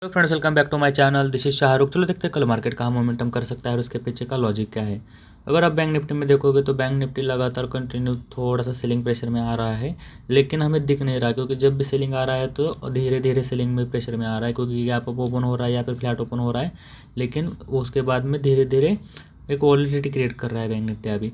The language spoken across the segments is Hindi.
तो friends welcome back to my channel, this is Shahrukh. चलो देखते हैं कल मार्केट कहाँ मोमेंटम कर सकता है और उसके पीछे का लॉजिक क्या है। अगर आप बैंक निफ्टी में देखोगे तो बैंक निफ्टी लगातार कंटिन्यू थोड़ा सा सेलिंग प्रेशर में आ रहा है, लेकिन हमें दिख नहीं रहा क्योंकि जब भी सेलिंग आ रहा है तो धीरे धीरे सेलिंग में प्रेशर में आ रहा है क्योंकि गैप अप ओपन हो रहा है या फिर फ्लैट ओपन हो रहा है, लेकिन उसके बाद में धीरे धीरे एक वॉलेटिलिटी क्रिएट कर रहा है बैंक निफ्टी अभी।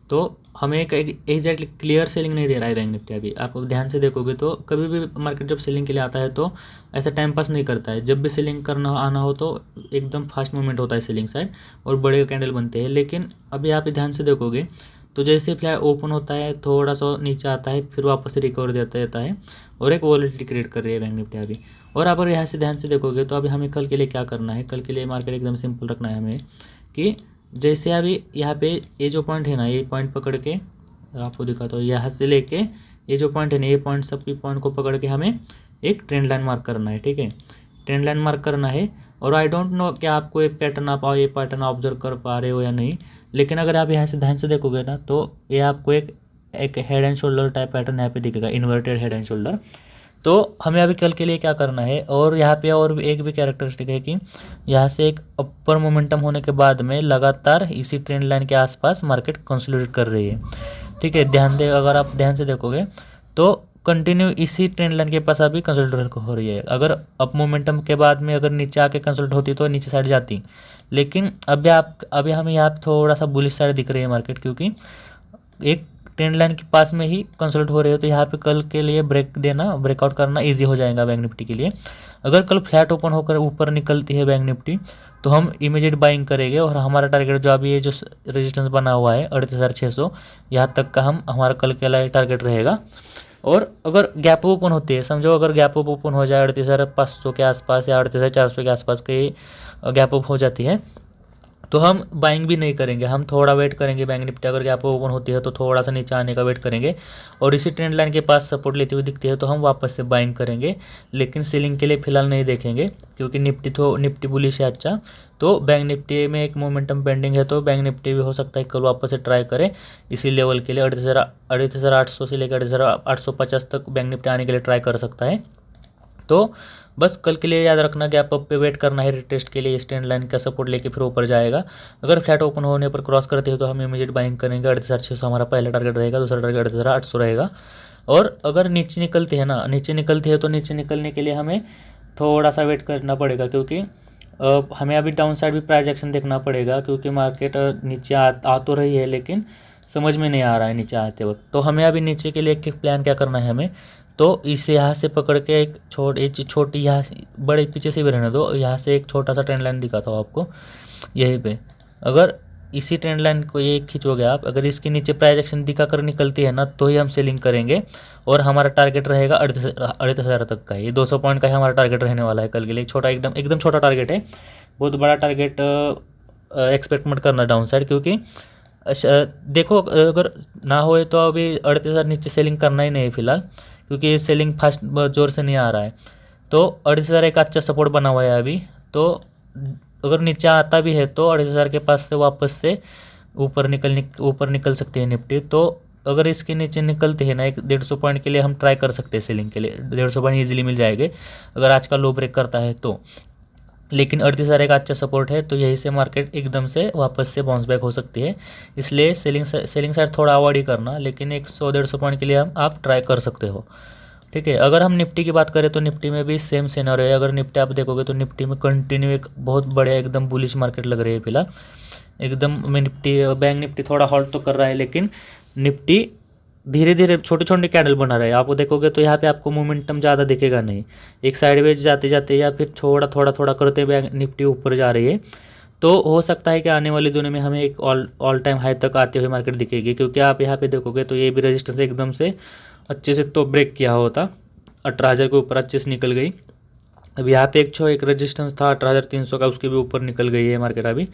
तो हमें एक एग्जैक्टली क्लियर सेलिंग नहीं दे रहा है बैंक निफ्टी अभी। आप ध्यान से देखोगे तो कभी भी मार्केट जब सेलिंग के लिए आता है तो ऐसा टाइम पास नहीं करता है। जब भी सेलिंग करना आना हो तो एकदम फास्ट मूवमेंट होता है सेलिंग साइड और बड़े कैंडल बनते हैं। लेकिन अभी आप ध्यान से देखोगे तो जैसे फ्लैट ओपन होता है थोड़ा सा नीचे आता है फिर वापस से रिकवर देता रहता है और एक वॉलेटिलिटी क्रिएट कर रही है बैंक निफ्टी अभी। और अगर यहाँ से ध्यान से देखोगे तो अभी हमें कल के लिए क्या करना है, कल के लिए मार्केट एकदम सिंपल रखना है हमें कि जैसे अभी यहाँ पे ये जो पॉइंट है ना, ये पॉइंट पकड़ के आपको दिखाता हूँ, यहाँ से लेके ये जो पॉइंट है ना, ये पॉइंट सबकी पॉइंट को पकड़ के हमें एक ट्रेंड लाइन मार्क करना है। ठीक है, ट्रेंड लाइन मार्क करना है। और आई डोंट नो कि आपको ये पैटर्न आप ये पैटर्न ऑब्जर्व कर पा रहे हो या नहीं, लेकिन अगर आप यहाँ से ध्यान से देखोगे ना तो ये आपको एक head and shoulder type pattern यहाँ पे दिखेगा, इन्वर्टेड हेड एंड शोल्डर। तो हमें अभी कल के लिए क्या करना है, और यहाँ पे और एक भी कैरेक्टरिस्टिक है कि यहाँ से एक अपर मोमेंटम होने के बाद में लगातार इसी ट्रेंड लाइन के आसपास मार्केट कंसोलिडेट कर रही है। ठीक है, अगर आप ध्यान से देखोगे तो कंटिन्यू इसी ट्रेंड लाइन के पास अभी कंसोलिडेट हो रही है। अगर अप मोमेंटम के बाद में अगर नीचे आके कंसोलिडेट होती तो नीचे साइड जाती, लेकिन अभी हमें यहाँ थोड़ा सा बुलिश साइड दिख रही है मार्केट क्योंकि एक ट्रेंड लाइन के पास में ही कंसल्ट हो रहे हो। तो यहाँ पे कल के लिए ब्रेकआउट करना इजी हो जाएगा बैंक निफ्टी के लिए। अगर कल फ्लैट ओपन होकर ऊपर निकलती है बैंक निफ्टी तो हम इमीडिएट बाइंग करेंगे और हमारा टारगेट जो अभी ये जो रेजिस्टेंस बना हुआ है 38,600 यहाँ तक का हमारा कल के लिए टारगेट रहेगा। और अगर गैप ओपन होती है, समझो अगर गैप ओपन हो जाए 38,500 के आसपास या 38,400 के आसपास के गैप अप हो जाती है तो हम बाइंग भी नहीं करेंगे, हम थोड़ा वेट करेंगे। बैंक निफ्टी अगर गैप ओपन होती है तो थोड़ा सा नीचे आने का वेट करेंगे और इसी ट्रेंड लाइन के पास सपोर्ट लेती हुई दिखती है तो हम वापस से बाइंग करेंगे, लेकिन सेलिंग के लिए फिलहाल नहीं देखेंगे क्योंकि निफ्टी बुलिश है अच्छा। तो बैंक निफ्टी में एक मोमेंटम पेंडिंग है तो बैंक निफ्टी भी हो सकता है कल वापस से ट्राई करे इसी लेवल के लिए 38,800 से लेकर 38,850 तक बैंक निफ्टी आने के लिए ट्राई कर सकता है। तो बस कल के लिए याद रखना गैप अप पे वेट करना है रिटेस्ट के लिए, स्टैंड लाइन का सपोर्ट लेके फिर ऊपर जाएगा। अगर फ्लैट ओपन होने पर क्रॉस करते हो तो हम इमीडिएट बाइंग करेंगे। 38,600 हमारा पहला टारगेट रहेगा, दूसरा टारगेट 38,800 रहेगा। और अगर नीचे निकलती है ना, नीचे निकलती है तो नीचे निकलने के लिए हमें थोड़ा सा वेट करना पड़ेगा क्योंकि हमें अभी डाउन साइड भी प्राइस एक्शन देखना पड़ेगा क्योंकि मार्केट नीचे आ तो रही है लेकिन समझ में नहीं आ रहा है नीचे आते वक्त। तो हमें अभी नीचे के लिए एक प्लान क्या करना है हमें, तो इसे यहाँ से पकड़ के एक छोटी यहाँ बड़े पीछे से भी रहने दो, यहाँ से एक छोटा सा ट्रेंड लाइन दिखाता हूँ आपको यहीं पे। अगर इसी ट्रेंड लाइन को ये खींचोगे आप, अगर इसके नीचे प्राइस एक्शन दिखा कर निकलती है ना तो ही हम सेलिंग करेंगे और हमारा टारगेट रहेगा 38,000 तक का। ये 200 पॉइंट का ही हमारा टारगेट रहने वाला है कल के लिए। छोटा एकदम छोटा टारगेट है, बहुत बड़ा टारगेट एक्सपेक्ट मत करना डाउन साइड क्योंकि देखो अगर ना होए तो अभी 38,000 नीचे सेलिंग करना ही नहीं है फिलहाल क्योंकि ये सेलिंग फास्ट जोर से नहीं आ रहा है। तो 38,000 एक अच्छा सपोर्ट बना हुआ है अभी। तो अगर नीचे आता भी है तो 38,000 के पास से वापस से ऊपर निकल सकती है निफ्टी। तो अगर इसके नीचे निकलते हैं ना एक 150 पॉइंट के लिए हम ट्राई कर सकते हैं सेलिंग के लिए, 150 पॉइंट ईजिली मिल जाएंगे अगर आज का लो ब्रेक करता है तो। लेकिन 38,000 एक अच्छा सपोर्ट है तो यही से मार्केट एकदम से वापस से बाउंस बैक हो सकती है, इसलिए सेलिंग साइड थोड़ा अवॉइड ही करना, लेकिन 100-150 पॉइंट के लिए आप ट्राई कर सकते हो। ठीक है, अगर हम निफ्टी की बात करें तो निफ्टी में भी सेम सिनेरियो है। अगर निफ्टी आप देखोगे तो निफ्टी में कंटिन्यू एक बहुत बड़े एकदम बुलिश मार्केट लग रही है फिलहाल एकदम। बैंक निफ्टी थोड़ा हॉल्ट तो कर रहा है लेकिन निफ्टी धीरे धीरे छोटे छोटे कैंडल बना रहा है। आप देखोगे तो यहाँ पे आपको मोमेंटम ज़्यादा दिखेगा नहीं, एक साइडवेज जाते जाते या फिर थोड़ा करते हुए निफ्टी ऊपर जा रही है। तो हो सकता है कि आने वाले दिनों में हमें एक ऑल टाइम हाई तक आते हुए मार्केट दिखेगी क्योंकि आप यहाँ पे देखोगे तो ये भी रजिस्टेंस एकदम से अच्छे से तो ब्रेक किया होता, 18,000 के ऊपर अच्छे से निकल गई। अब यहाँ पे एक रजिस्टेंस था 18,300 का, उसके भी ऊपर निकल गई है मार्केट, अभी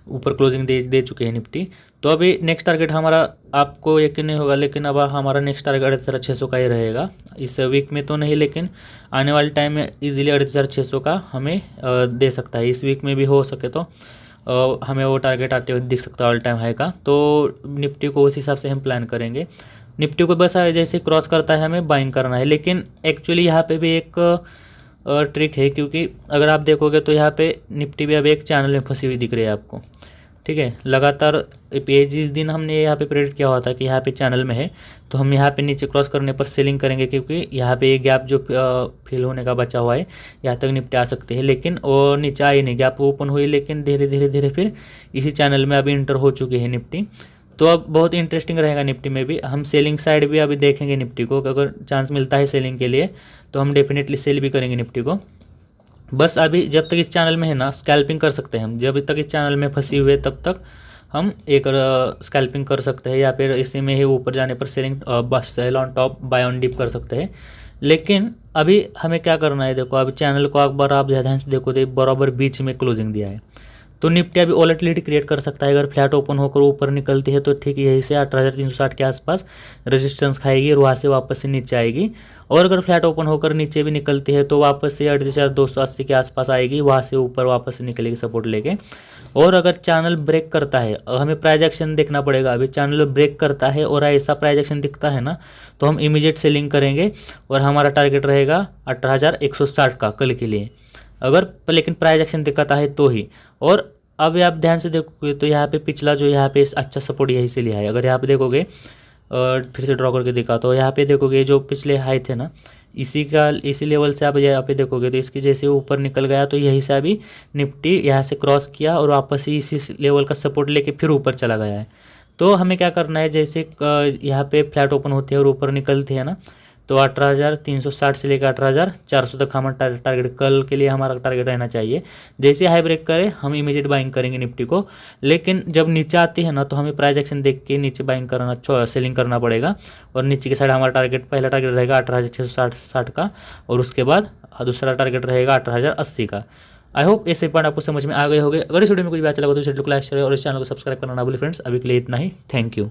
ऊपर क्लोजिंग दे चुके हैं निफ्टी। तो अभी नेक्स्ट टारगेट हमारा आपको यकीन नहीं होगा लेकिन अब हमारा नेक्स्ट टारगेट 38,600 का ही रहेगा। इस वीक में तो नहीं लेकिन आने वाले टाइम में इजीली 38,600 का हमें दे सकता है। इस वीक में भी हो सके तो हमें वो टारगेट आते हुए दिख सकता है ऑल टाइम हाई का। तो निफ्टी को उस हिसाब से हम प्लान करेंगे। निफ्टी को बस जैसे क्रॉस करता है हमें बाइंग करना है, लेकिन एक्चुअली यहाँ पे भी एक ट्रिक है, क्योंकि अगर आप देखोगे तो यहाँ पे निफ्टी भी अब एक चैनल में फंसी हुई दिख रही है आपको, ठीक है। लगातार ये जिस दिन हमने यहाँ पे प्रेडिक्ट किया हुआ था कि यहाँ पे चैनल में है, तो हम यहाँ पे नीचे क्रॉस करने पर सेलिंग करेंगे, क्योंकि यहाँ पे ये गैप जो फिल होने का बचा हुआ है यहाँ तक निफ्टी आ सकती है, लेकिन वो नीचे आई नहीं, गैप ओपन हुई, लेकिन धीरे धीरे धीरे फिर इसी चैनल में अभी इंटर हो चुकी है निफ्टी। तो अब बहुत इंटरेस्टिंग रहेगा निफ्टी में भी। हम सेलिंग साइड भी अभी देखेंगे निफ्टी को, अगर चांस मिलता है सेलिंग के लिए तो हम डेफिनेटली सेल भी करेंगे निफ्टी को। बस अभी जब तक इस चैनल में है ना, स्कैल्पिंग कर सकते हैं हम, जब तक इस चैनल में फंसी हुए तब तक हम एक स्कैल्पिंग कर सकते हैं, या फिर इसी में ही ऊपर जाने पर सेलिंग बस sell on top buy on dip कर सकते हैं। लेकिन अभी हमें क्या करना है, देखो अभी चैनल को एक बार आप ध्यान से देखो तो बराबर बीच में क्लोजिंग दिया है, तो निफ्टी अभी वॉलेटिलिटी क्रिएट कर सकता है। अगर फ्लैट ओपन होकर ऊपर निकलती है तो ठीक यहीं से 18,360 के आसपास रेजिस्टेंस खाएगी और वहाँ से वापस से नीचे आएगी, और अगर फ्लैट ओपन होकर नीचे भी निकलती है तो वापस से 38,280 के आसपास आएगी, वहाँ से ऊपर वापस से निकलेगी सपोर्ट लेके। और अगर चैनल ब्रेक करता है, हमें प्राइस एक्शन देखना पड़ेगा। अभी चैनल ब्रेक करता है और ऐसा प्राइस एक्शन दिखता है ना, तो हम इमीडिएट सेलिंग करेंगे और हमारा टारगेट रहेगा 18,160 का कल के लिए, अगर लेकिन प्राइस एक्शन दिखाता है तो ही। और अब आप ध्यान से देखोगे तो यहाँ पे पिछला जो यहाँ पे अच्छा सपोर्ट यहीं से लिया है। अगर यहाँ पे देखोगे फिर से ड्रॉ करके दिखा, तो यहाँ पे देखोगे जो पिछले हाई थे ना, इसी लेवल से आप यहाँ पे देखोगे तो इसकी जैसे ऊपर निकल गया, तो यहीं से अभी निफ्टी यहाँ से क्रॉस किया और वापस ही इसी लेवल का सपोर्ट लेके फिर ऊपर चला गया है। तो हमें क्या करना है, जैसे यहाँ पे फ्लैट ओपन होती है और ऊपर निकलती है ना, तो 18,360 से लेकर 18,400 तक हमारा टारगेट कल के लिए हमारा टारगेट रहना चाहिए। जैसे हाई ब्रेक करे हम इमीडिएट बाइंग करेंगे निफ्टी को, लेकिन जब नीचे आती है ना तो हमें प्राइस एक्शन देख के नीचे बाइंग करना, सेलिंग करना पड़ेगा। और नीचे के साइड हमारा टारगेट, पहला टारगेट रहेगा 18,660 का, और उसके बाद दूसरा टारगेट रहेगा 18,080 का। आई होप ये सभी पॉइंट आपको समझ में आ गए होंगे। अगर इस वीडियो में कुछ भी अच्छा लगा तो इस वीडियो को लाइक शेयर और इस चैनल को सब्सक्राइब करना ना भूलिए फ्रेंड्स। अभी के लिए इतना ही, थैंक यू।